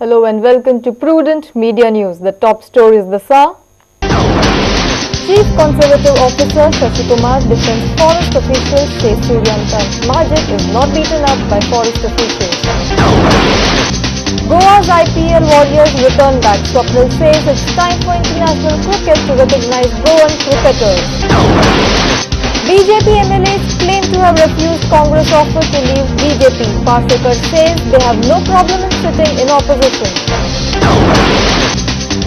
Hello and welcome to Prudent Media News. The top story is this hour. Chief Conservative Officer Shashi Kumar defends forest officials, says Suryankant Magic is not beaten up by forest officials. Goa's IPL warriors return back. Swapnil says it's time for international cricket to recognize Goan cricketers. BJP MLAs claim to have refused Congress offer to leave BJP. Parsekar says they have no problem in sitting in opposition.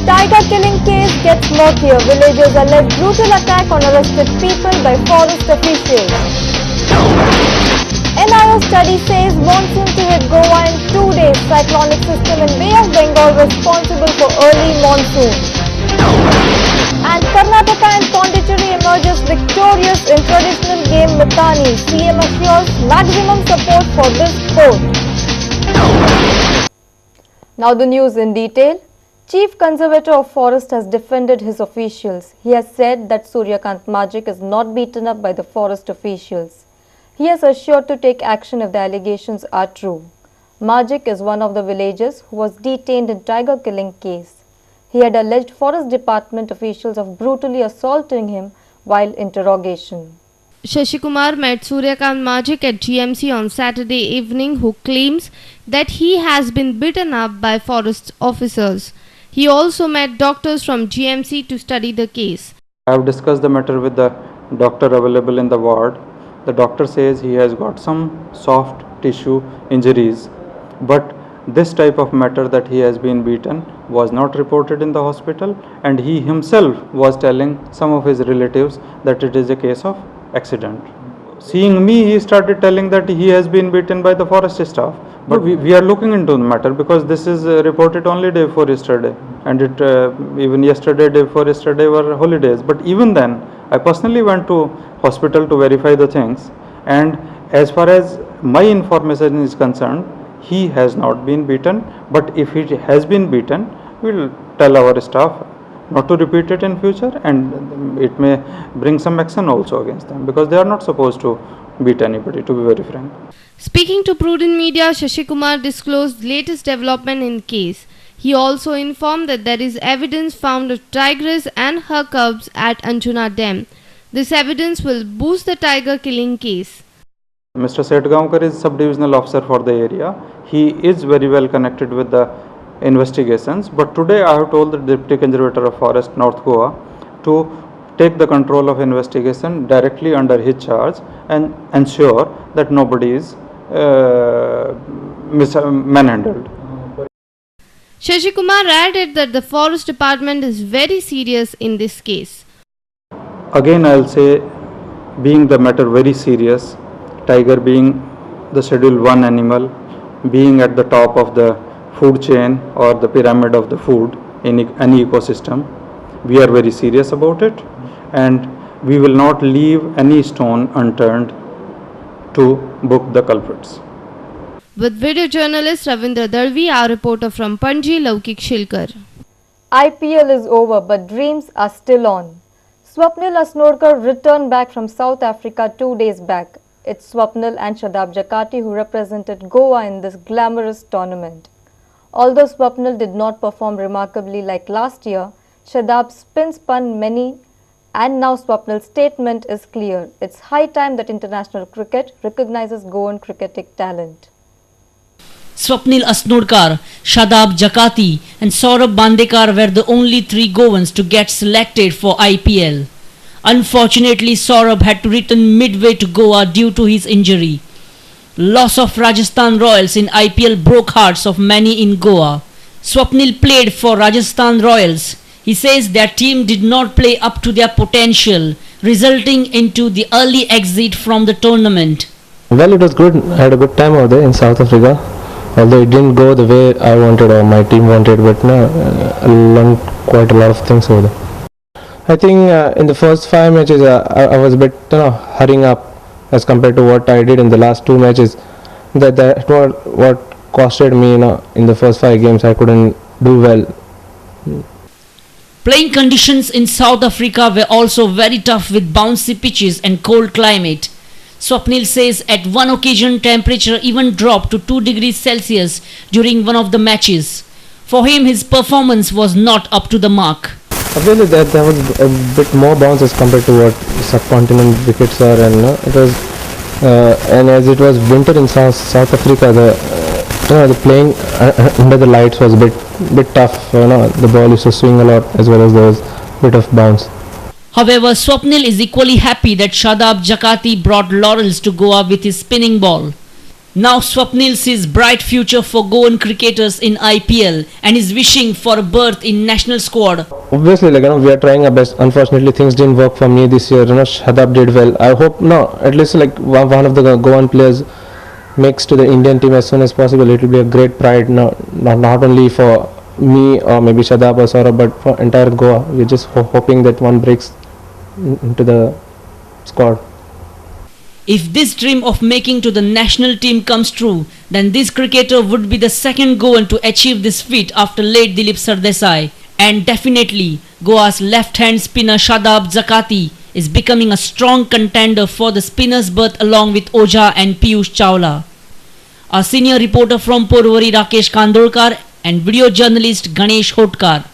Tiger killing case gets murkier. Villagers allege brutal attack on arrested people by forest officials. NIO study says monsoon to hit Goa in 2 days. Cyclonic system in Bay of Bengal responsible for early monsoon. And Karnataka and Pondicherry emerges victorious in traditional game Mithani. CM assures maximum support for this sport. Now the news in detail. Chief Conservator of Forest has defended his officials. He has said that Suryakant Magic is not beaten up by the forest officials. He has assured to take action if the allegations are true. Magic is one of the villagers who was detained in tiger killing case. He had alleged forest department officials of brutally assaulting him while interrogation. Shashi Kumar met Suryakant Magic at GMC on Saturday evening, who claims that he has been beaten up by forest officers. He also met doctors from GMC to study the case. I have discussed the matter with the doctor available in the ward. The doctor says he has got some soft tissue injuries, but this type of matter that he has been beaten was not reported in the hospital, and he himself was telling some of his relatives that it is a case of accident. Seeing me, he started telling that he has been beaten by the forest staff. But we are looking into the matter because this is reported only day before yesterday, and it even yesterday, day before yesterday were holidays. But even then, I personally went to hospital to verify the things, and as far as my information is concerned, he has not been beaten. But if he has been beaten, we will tell our staff not to repeat it in future, and it may bring some action also against them because they are not supposed to beat anybody, to be very frank. Speaking to Prudent Media, Shashi Kumar disclosed latest development in case. He also informed that there is evidence found of tigress and her cubs at Anjuna Dam. This evidence will boost the tiger killing case. Mr. Setgaonkar is sub-divisional officer for the area. He is very well connected with the investigations, but today I have told the Deputy Conservator of Forest North Goa to take the control of investigation directly under his charge and ensure that nobody is manhandled. Shashi Kumar added that the forest department is very serious in this case. Again, I will say, being the matter very serious, tiger being the Schedule 1 animal, being at the top of the food chain or the pyramid of the food in any ecosystem, we are very serious about it, and we will not leave any stone unturned to book the culprits. With video journalist Ravindra Darvi, our reporter from Panji, Laukik Shilkar. IPL is over, but dreams are still on. Swapnil Asnodkar returned back from South Africa 2 days back. It's Swapnil and Shadab Jakati who represented Goa in this glamorous tournament. Although Swapnil did not perform remarkably like last year, Shadab spun many, and now Swapnil's statement is clear. It's high time that international cricket recognizes Goan cricketing talent. Swapnil Asnodkar, Shadab Jakati and Saurabh Bandekar were the only 3 Goans to get selected for IPL. Unfortunately, Saurabh had to return midway to Goa due to his injury. Loss of Rajasthan Royals in IPL broke hearts of many in Goa. Swapnil played for Rajasthan Royals. He says their team did not play up to their potential, resulting into the early exit from the tournament. Well, it was good. I had a good time over there in South Africa. Although it didn't go the way I wanted or my team wanted, but I learned quite a lot of things over there. I think in the first 5 matches I was a bit hurrying up as compared to what I did in the last 2 matches. That what costed me in the first 5 games. I couldn't do well. Playing conditions in South Africa were also very tough with bouncy pitches and cold climate. Swapnil says at one occasion temperature even dropped to 2 degrees Celsius during one of the matches. For him, his performance was not up to the mark. Obviously, there was a bit more bounce as compared to what subcontinent wickets are, and it was, and as it was winter in South Africa, the playing under the lights was a bit tough. The ball used to swing a lot, as well as there was a bit of bounce. However, Swapnil is equally happy that Shadab Jakati brought laurels to Goa with his spinning ball. Now Swapnil sees bright future for Goan cricketers in IPL and is wishing for a berth in national squad. Obviously, we are trying our best. Unfortunately, things didn't work for me this year. Shadab did well. I hope at least one of the Goan players makes to the Indian team as soon as possible. It will be a great pride, not only for me or maybe Shadab or Saurabh, but for entire Goa. We're just hoping that one breaks into the squad. If this dream of making to the national team comes true, then this cricketer would be the second Goan to achieve this feat after late Dilip Sardesai. And definitely, Goa's left-hand spinner Shadab Jakati is becoming a strong contender for the spinner's berth along with Oja and Piyush Chawla. Our senior reporter from Porvorim Rakesh Kandolkar and video journalist Ganesh Hotkar.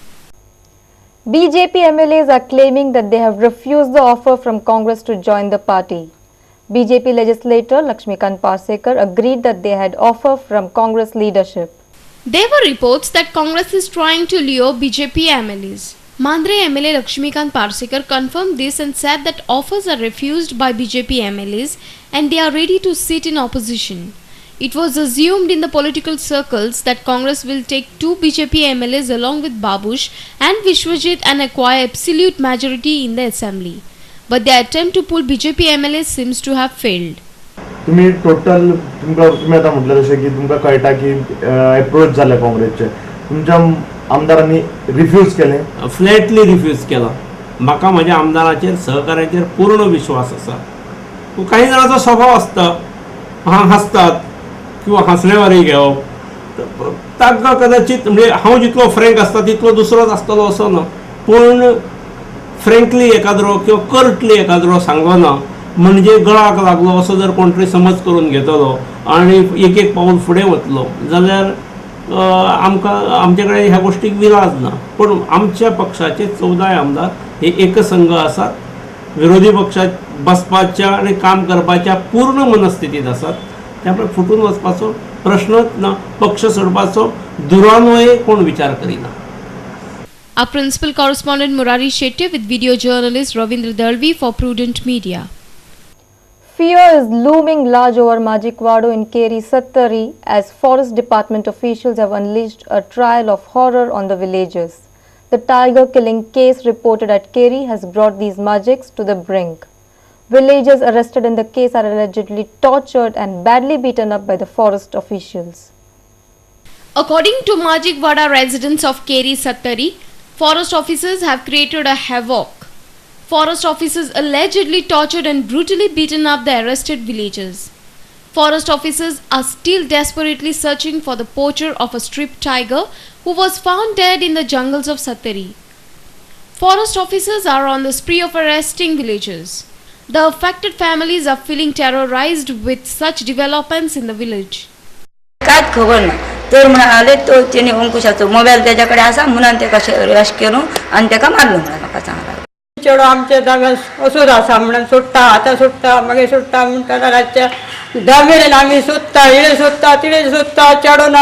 BJP MLAs are claiming that they have refused the offer from Congress to join the party. BJP legislator Lakshmikant Parsekar agreed that they had offer from Congress leadership. There were reports that Congress is trying to lure BJP MLAs. Mandre MLA Lakshmikant Parsekar confirmed this and said that offers are refused by BJP MLAs and they are ready to sit in opposition. It was assumed in the political circles that Congress will take two BJP MLAs along with Babush and Vishwajit and acquire absolute majority in the assembly. But the attempt to pull BJP MLAs seems to have failed. तुम्ही total तुम्ही आता म्हटलं जसं की तुमका कळटा की approach झाले काँग्रेसचे तुमच्या आमदारांनी रिफ्यूज केले फ्लॅटली रिफ्यूज केला म्हाका माझ्या आमदाराचेर सहकार्याचेर पूर्ण विश्वास आसा काही जणांचो स्वभाव आसता हसतात किंवा हसण्यावरय घेवप ताका कदाचित म्हणजे हांव जितलो फ्रँक आसता तितलो दुसरोच आसतलो असो ना पूण फ्रँकली एकाद्रो किंवा कर्टली एकाद्रो सांगलो ना म्हणजे गळाक लागलो असो जर कोण तरी समज करून घेतलो आणि एक पाऊल फुडें वतलो जाल्यार आमकां आमचे कडेन ह्या गोष्टीक विलाज ना पूण आमच्या पक्षाचे 14 आमदार हे एकसंघ आसात विरोधी पक्षात बसपाच्या आणि काम करपाच्या पूर्ण मनस्थितीत आसात त्यामुळे फुटून वचपाचो प्रश्नच ना पक्ष सोडपाचो दुरान्वये कोण विचार करिना. Our principal correspondent Murari Shetty with video journalist Ravindra Dalvi for Prudent Media. Fear is looming large over Majikwado in Keri Sattari as Forest Department officials have unleashed a trial of horror on the villagers. The tiger killing case reported at Keri has brought these Majiks to the brink. Villagers arrested in the case are allegedly tortured and badly beaten up by the forest officials. According to Majikwada residents of Keri Sattari, forest officers have created a havoc. Forest officers allegedly tortured and brutally beaten up the arrested villagers. Forest officers are still desperately searching for the poacher of a stripped tiger who was found dead in the jungles of Sattari. Forest officers are on the spree of arresting villagers. The affected families are feeling terrorized with such developments in the village. कात खबर ना तर म्हणा आले तो त्याने अंकुशाचो mobile त्याच्याकडे असा म्हणून ते कशे रश केलो आणि त्याका मारलो म्हणा म्हाका सांगला चेडो आमच्या जागा असोच आसा म्हणून सोडटा आतां सोडटा मागीर सोडटा म्हणटा रातच्या 10 मेरेन आमी सोदता इळे सोदता तिळे सोदता चेडो ना